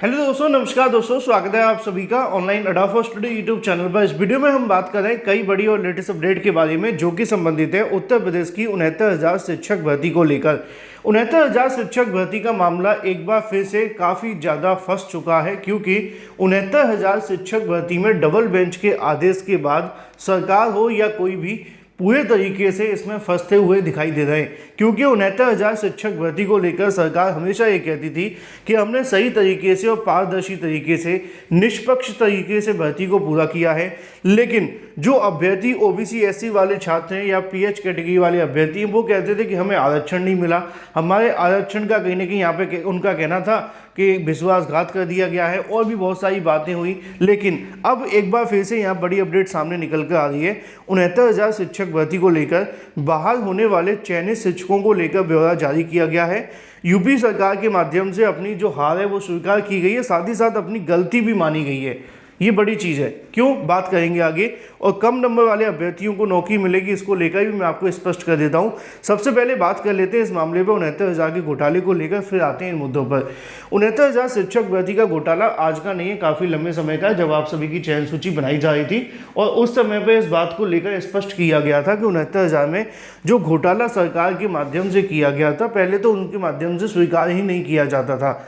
Hello दोस्तों, नमस्कार दोस्तों, स्वागत है आप सभी का ऑनलाइन अड्डा फॉर स्टडी यूट्यूब चैनल पर। इस वीडियो में हम बात कर रहे हैं कई बड़ी और लेटेस्ट अपडेट के बारे में जो कि संबंधित है उत्तर प्रदेश की 69,000 शिक्षक भर्ती को लेकर। 69,000 शिक्षक भर्ती का मामला एक बार फिर से काफ़ी ज़्यादा फंस चुका है, क्योंकि 69,000 शिक्षक भर्ती में डबल बेंच के आदेश के बाद सरकार हो या कोई भी पूरे तरीके से इसमें फंसते हुए दिखाई दे रहे हैं। क्योंकि 69,000 शिक्षक भर्ती को लेकर सरकार हमेशा ये कहती थी कि हमने सही तरीके से और पारदर्शी तरीके से, निष्पक्ष तरीके से भर्ती को पूरा किया है, लेकिन जो अभ्यर्थी ओबीसी एससी वाले छात्र हैं या पीएच कैटेगरी वाले अभ्यर्थी हैं, वो कहते थे कि हमें आरक्षण नहीं मिला। हमारे आरक्षण का कहीं ना कहीं यहाँ पे उनका कहना था कि विश्वासघात कर दिया गया है, और भी बहुत सारी बातें हुई। लेकिन अब एक बार फिर से यहाँ बड़ी अपडेट सामने निकल कर आ रही है। 69,000 शिक्षक भर्ती को लेकर बहाल होने वाले चयनित शिक्षकों को लेकर ब्यौरा जारी किया गया है। यूपी सरकार के माध्यम से अपनी जो हार है वो स्वीकार की गई है, साथ ही साथ अपनी गलती भी मानी गई है। ये बड़ी चीज़ है, क्यों बात करेंगे आगे। और कम नंबर वाले अभ्यर्थियों को नौकरी मिलेगी, इसको लेकर भी मैं आपको स्पष्ट कर देता हूँ। सबसे पहले बात कर लेते हैं इस मामले पर 69,000 के घोटाले को लेकर, फिर आते हैं इन मुद्दों पर। 69,000 शिक्षक भर्ती का घोटाला आज का नहीं है, काफ़ी लंबे समय का, जब आप सभी की चयन सूची बनाई जा रही थी और उस समय पर इस बात को लेकर स्पष्ट किया गया था कि 69,000 में जो घोटाला सरकार के माध्यम से किया गया था, पहले तो उनके माध्यम से स्वीकार ही नहीं किया जाता था।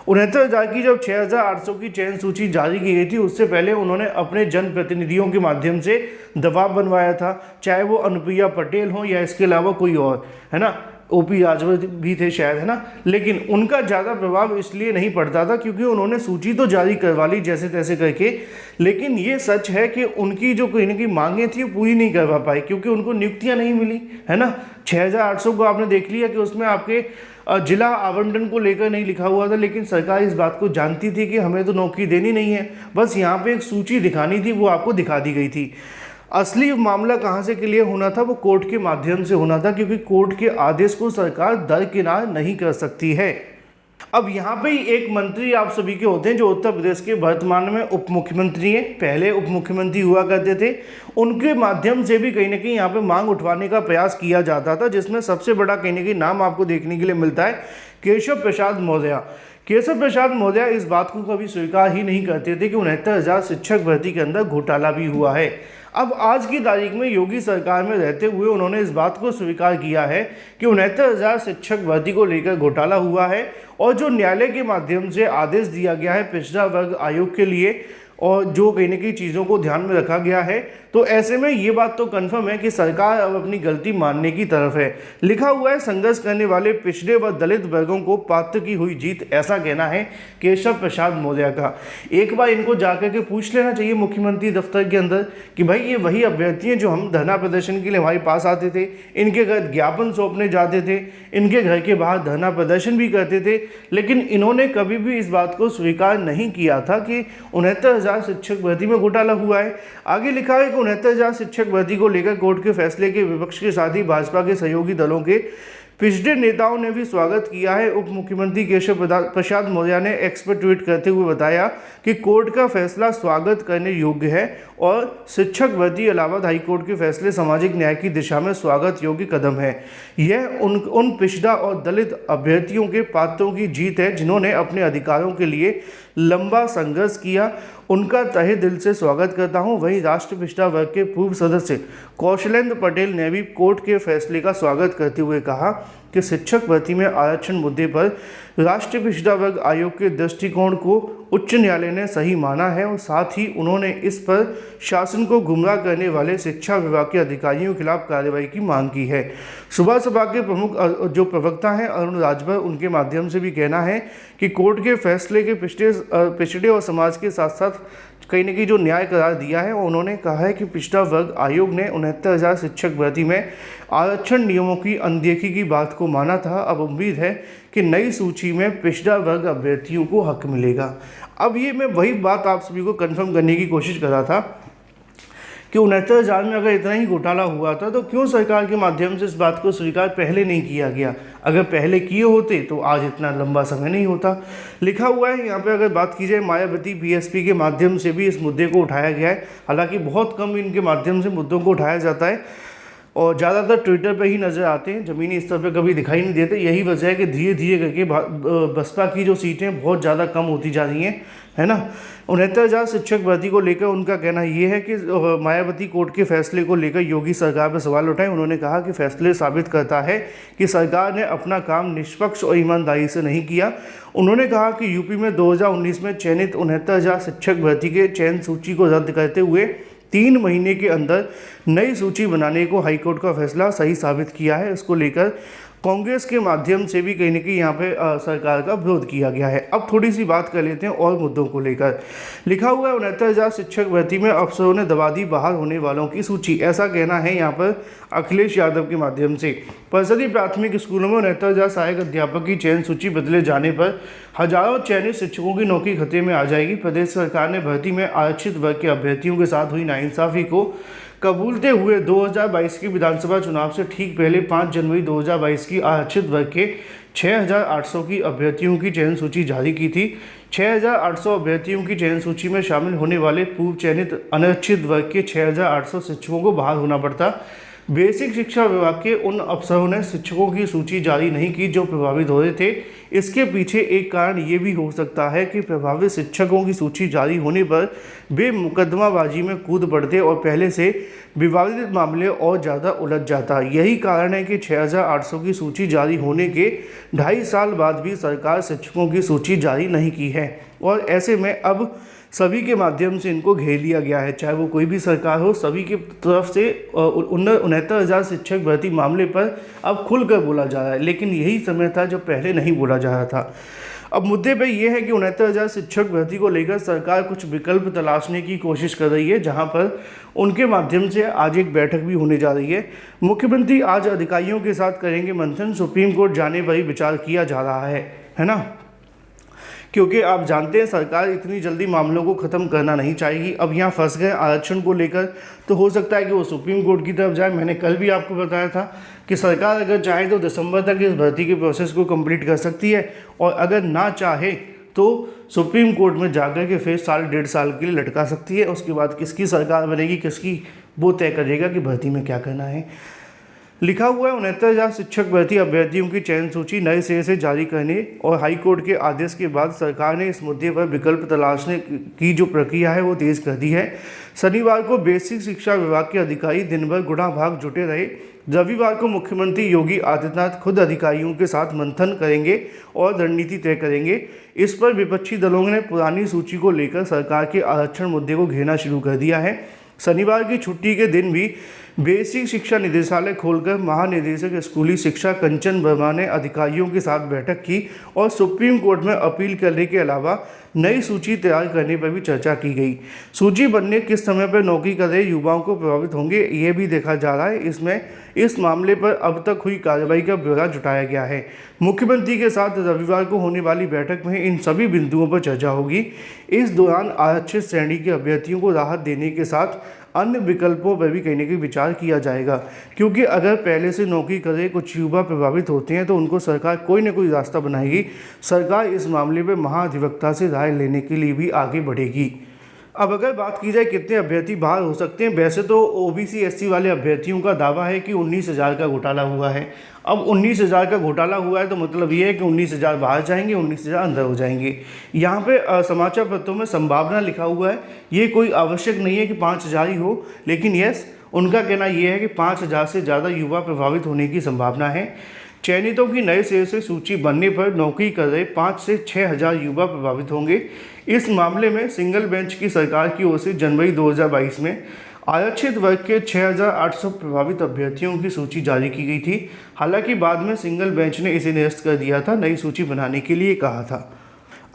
69,000 की जब 6,800 की चयन सूची जारी की गई थी, उससे पहले उन्होंने अपने जनप्रतिनिधियों के माध्यम से दबाव बनवाया था, चाहे वो अनुप्रिया पटेल हो या इसके अलावा कोई और, है ना, ओपी राजभर भी थे शायद, है ना। लेकिन उनका ज़्यादा प्रभाव इसलिए नहीं पड़ता था क्योंकि उन्होंने सूची तो जारी करवा ली जैसे तैसे करके, लेकिन ये सच है कि उनकी जो कहीं ना कहीं मांगें थी वो पूरी नहीं करवा पाई, क्योंकि उनको नियुक्तियां नहीं मिली, है ना। 6,800 को आपने देख लिया कि उसमें आपके जिला आवंटन को लेकर नहीं लिखा हुआ था, लेकिन सरकार इस बात को जानती थी कि हमें तो नौकरी देनी नहीं है, बस यहाँ पे एक सूची दिखानी थी, वो आपको दिखा दी गई थी। असली मामला कहाँ से क्लियर होना था, वो कोर्ट के माध्यम से होना था, क्योंकि कोर्ट के आदेश को सरकार दरकिनार नहीं कर सकती है। अब यहाँ पे ही एक मंत्री आप सभी के होते हैं जो उत्तर प्रदेश के वर्तमान में उप मुख्यमंत्री हैं, पहले उप मुख्यमंत्री हुआ करते थे। उनके माध्यम से भी कहीं ना कहीं यहाँ पे मांग उठवाने का प्रयास किया जाता था, जिसमें सबसे बड़ा कहीं ना कहीं नाम आपको देखने के लिए मिलता है केशव प्रसाद मौर्य। केशव प्रसाद मौर्य इस बात को कभी स्वीकार ही नहीं करते थे कि 69,000 शिक्षक भर्ती के अंदर घोटाला भी हुआ है। अब आज की तारीख में योगी सरकार में रहते हुए उन्होंने इस बात को स्वीकार किया है कि 69,000 शिक्षक भर्ती को लेकर घोटाला हुआ है, और जो न्यायालय के माध्यम से आदेश दिया गया है पिछड़ा वर्ग आयोग के लिए, और जो कहीं ना कहीं चीज़ों को ध्यान में रखा गया है, तो ऐसे में ये बात तो कंफर्म है कि सरकार अब अपनी गलती मानने की तरफ है। लिखा हुआ है, संघर्ष करने वाले पिछड़े व दलित वर्गों को पात्र की हुई जीत, ऐसा कहना है केशव प्रसाद मौर्य का। एक बार इनको जाकर के पूछ लेना चाहिए मुख्यमंत्री दफ्तर के अंदर कि भाई ये वही अभ्यर्थी हैं जो हम धरना प्रदर्शन के लिए हमारे पास आते थे, इनके घर ज्ञापन सौंपने जाते थे, इनके घर के बाहर धरना प्रदर्शन भी करते थे, लेकिन इन्होंने कभी भी इस बात को स्वीकार नहीं किया था कि 69,000 शिक्षक भर्ती में घोटाला हुआ है। आगे लिखा है कि 69,000 शिक्षक भर्ती को लेकर कोर्ट के फैसले के विपक्ष के साथ ही भाजपा के सहयोगी दलों के पिछड़े नेताओं ने भी स्वागत किया है। उप मुख्यमंत्री केशव प्रसाद मौर्य ने एक्स पर ट्वीट करते हुए बताया कि कोर्ट का फैसला स्वागत करने योग्य है और शिक्षक भर्ती इलाहाबाद हाईकोर्ट के फैसले सामाजिक न्याय की दिशा में स्वागत योग्य कदम है। यह उन पिछड़ा और दलित अभ्यर्थियों के पात्रों की जीत है जिन्होंने अपने अधिकारों के लिए लंबा संघर्ष किया, उनका तहे दिल से स्वागत करता हूं। वहीं राष्ट्र पिछड़ा वर्ग के पूर्व सदस्य कौशलेंद्र पटेल ने भी कोर्ट के फैसले का स्वागत करते हुए कहा कि शिक्षक भर्ती में आरक्षण मुद्दे पर राष्ट्रीय पिछड़ा वर्ग आयोग के दृष्टिकोण को उच्च न्यायालय ने सही माना है, और साथ ही उन्होंने इस पर शासन को गुमराह करने वाले शिक्षा विभाग के अधिकारियों के खिलाफ कार्रवाई की मांग की है। सुबह सभा के प्रमुख जो प्रवक्ता हैं अरुण राजभर, उनके माध्यम से भी कहना है कि कोर्ट के फैसले के पिछड़े और समाज के साथ साथ कहीं ना कहीं जो न्याय करार दिया है, उन्होंने कहा है कि पिछड़ा वर्ग आयोग ने 69,000 शिक्षक भर्ती में आरक्षण नियमों की अनदेखी की बात को माना था। अब उम्मीद है कि नई सूची में पिछड़ा वर्ग अभ्यर्थियों को हक मिलेगा। अब ये मैं वही बात आप सभी को कंफर्म करने की कोशिश कर रहा था कि 69,000 में अगर इतना ही घोटाला हुआ था तो क्यों सरकार के माध्यम से इस बात को स्वीकार पहले नहीं किया गया। अगर पहले किए होते तो आज इतना लंबा समय नहीं होता। लिखा हुआ है यहाँ पे, अगर बात की जाए मायावती बीएसपी के माध्यम से भी इस मुद्दे को उठाया गया है, हालांकि बहुत कम इनके माध्यम से मुद्दों को उठाया जाता है। और ज़्यादातर ट्विटर पे ही नज़र आते हैं, ज़मीनी स्तर पे कभी दिखाई नहीं देते। यही वजह है कि धीरे धीरे करके बसपा की जो सीटें बहुत ज़्यादा कम होती जा रही हैं, है ना। 69,000 शिक्षक भर्ती को लेकर उनका कहना ये है कि मायावती कोर्ट के फैसले को लेकर योगी सरकार पर सवाल उठाए। उन्होंने कहा कि फैसले साबित करता है कि सरकार ने अपना काम निष्पक्ष और ईमानदारी से नहीं किया। उन्होंने कहा कि यूपी में 2019 में चयनित 69,000 शिक्षक भर्ती के चयन सूची को रद्द करते हुए 3 महीने के अंदर नई सूची बनाने को हाईकोर्ट का फैसला सही साबित किया है। इसको लेकर कांग्रेस के माध्यम से भी कहीं ना कहीं यहाँ पे सरकार का विरोध किया गया है। अब थोड़ी सी बात कर लेते हैं और मुद्दों को लेकर। लिखा हुआ है 69,000 शिक्षक भर्ती में अफसरों ने दबा दी बाहर होने वालों की सूची, ऐसा कहना है यहाँ पर अखिलेश यादव के माध्यम से। परिषदीय प्राथमिक स्कूलों में 69,000 सहायक अध्यापक की चयन सूची बदले जाने पर हजारों चयनित शिक्षकों की नौकरी खतरे में आ जाएगी। प्रदेश सरकार ने भर्ती में आरक्षित वर्ग के अभ्यर्थियों के साथ हुई नाइंसाफी को कबूलते हुए 2022 के विधानसभा चुनाव से ठीक पहले 5 जनवरी 2022 की आरक्षित वर्ग के 6,800 की अभ्यर्थियों की चयन सूची जारी की थी। 6,800 अभ्यर्थियों की चयन सूची में शामिल होने वाले पूर्व चयनित अनिश्चित वर्ग के 6,800 शिक्षकों को बाहर होना पड़ता। बेसिक शिक्षा विभाग के उन अफसरों ने शिक्षकों की सूची जारी नहीं की जो प्रभावित हो रहे थे। इसके पीछे एक कारण ये भी हो सकता है कि प्रभावित शिक्षकों की सूची जारी होने पर वे मुकदमाबाजी में कूद पड़ते और पहले से विवादित मामले और ज़्यादा उलझ जाता। यही कारण है कि 6,800 की सूची जारी होने के 2.5 साल बाद भी सरकार शिक्षकों की सूची जारी नहीं की है और ऐसे में अब सभी के माध्यम से इनको घेर लिया गया है, चाहे वो कोई भी सरकार हो। सभी की तरफ से 69,000 शिक्षक भर्ती मामले पर अब खुलकर बोला जा रहा है, लेकिन यही समय था जब पहले नहीं बोला जा रहा था। अब मुद्दे पे ये है कि 69,000 शिक्षक भर्ती को लेकर सरकार कुछ विकल्प तलाशने की कोशिश कर रही है, जहां पर उनके माध्यम से आज एक बैठक भी होने जा रही है। मुख्यमंत्री आज अधिकारियों के साथ करेंगे मंथन। सुप्रीम कोर्ट जाने पर ही विचार किया जा रहा है ना, क्योंकि आप जानते हैं सरकार इतनी जल्दी मामलों को ख़त्म करना नहीं चाहेगी। अब यहाँ फंस गए आरक्षण को लेकर, तो हो सकता है कि वो सुप्रीम कोर्ट की तरफ जाए। मैंने कल भी आपको बताया था कि सरकार अगर चाहे तो दिसंबर तक इस भर्ती के प्रोसेस को कंप्लीट कर सकती है, और अगर ना चाहे तो सुप्रीम कोर्ट में जाकर के फिर 1.5 साल के लिए लटका सकती है। उसके बाद किसकी सरकार बनेगी, किसकी, वो तय करेगा कि भर्ती में क्या करना है। लिखा हुआ है 69,000 शिक्षक भर्ती अभ्यर्थियों की चयन सूची नए सिरे से जारी करने और हाईकोर्ट के आदेश के बाद सरकार ने इस मुद्दे पर विकल्प तलाशने की जो प्रक्रिया है वो तेज कर दी है। शनिवार को बेसिक शिक्षा विभाग के अधिकारी दिन भर गुणा भाग जुटे रहे। रविवार को मुख्यमंत्री योगी आदित्यनाथ खुद अधिकारियों के साथ मंथन करेंगे और रणनीति तय करेंगे। इस पर विपक्षी दलों ने पुरानी सूची को लेकर सरकार के आरक्षण मुद्दे को घेरना शुरू कर दिया है। शनिवार की छुट्टी के दिन भी बेसिक शिक्षा निदेशालय खोलकर महानिदेशक स्कूली शिक्षा कंचन वर्मा ने अधिकारियों के साथ बैठक की और सुप्रीम कोर्ट में अपील करने के अलावा नई सूची तैयार करने पर भी चर्चा की गई। सूची बनने किस समय पर नौकरी कर रहे युवाओं को प्रभावित होंगे, ये भी देखा जा रहा है। इसमें इस मामले पर अब तक हुई कार्रवाई का ब्यौरा जुटाया गया है। मुख्यमंत्री के साथ रविवार को होने वाली बैठक में इन सभी बिंदुओं पर चर्चा होगी। इस दौरान आरक्षित श्रेणी के अभ्यर्थियों को राहत देने के साथ अन्य विकल्पों पर भी कहीं ना कहीं विचार किया जाएगा, क्योंकि अगर पहले से नौकरी करे कुछ युवा प्रभावित होते हैं तो उनको सरकार कोई ना कोई रास्ता बनाएगी। सरकार इस मामले में महाधिवक्ता से राय लेने के लिए भी आगे बढ़ेगी। अब अगर बात की जाए कितने अभ्यर्थी बाहर हो सकते हैं, वैसे तो ओबीसी एससी वाले अभ्यर्थियों का दावा है कि 19,000 का घोटाला हुआ है। अब 19,000 का घोटाला हुआ है तो मतलब ये है कि 19,000 बाहर जाएंगे, 19,000 अंदर हो जाएंगे। यहाँ पे समाचार पत्रों में संभावना लिखा हुआ है, ये कोई आवश्यक नहीं है कि 5,000 ही हो, लेकिन यस उनका कहना यह है कि 5,000 से ज़्यादा युवा प्रभावित होने की संभावना है। चयनितों की नए सिरे से सूची बनने पर नौकरी कर रहे 5 से 6,000 युवा प्रभावित होंगे। इस मामले में सिंगल बेंच की सरकार की ओर से जनवरी 2022 में आरक्षित वर्ग के 6,800 प्रभावित अभ्यर्थियों की सूची जारी की गई थी। हालांकि बाद में सिंगल बेंच ने इसे निरस्त कर दिया था, नई सूची बनाने के लिए कहा था।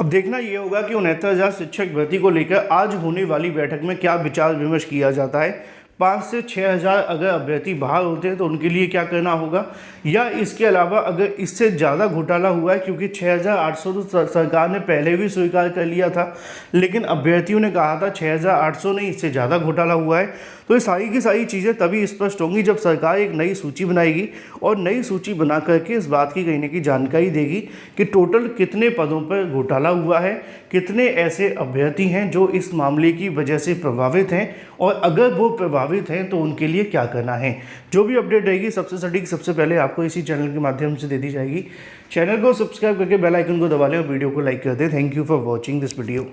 अब देखना ये होगा कि 69,000 शिक्षक भर्ती को लेकर आज होने वाली बैठक में क्या विचार विमर्श किया जाता है। 5 से 6,000 अगर अभ्यर्थी बाहर होते हैं तो उनके लिए क्या करना होगा, या इसके अलावा अगर इससे ज़्यादा घोटाला हुआ है, क्योंकि 6,800 तो सरकार ने पहले भी स्वीकार कर लिया था, लेकिन अभ्यर्थियों ने कहा था 6,800 नहीं, इससे ज़्यादा घोटाला हुआ है, तो ये सारी की सारी चीज़ें तभी स्पष्ट होंगी जब सरकार एक नई सूची बनाएगी और नई सूची बना करके इस बात की कहीं ना कहीं जानकारी देगी कि टोटल कितने पदों पर घोटाला हुआ है, कितने ऐसे अभ्यर्थी हैं जो इस मामले की वजह से प्रभावित हैं, और अगर वो प्रभावित हैं तो उनके लिए क्या करना है। जो भी अपडेट रहेगी सबसे सटीक सबसे पहले आपको इसी चैनल के माध्यम से दे दी जाएगी। चैनल को सब्सक्राइब करके बेल आइकन को दबा लें और वीडियो को लाइक कर दें। Thank you for watching this video.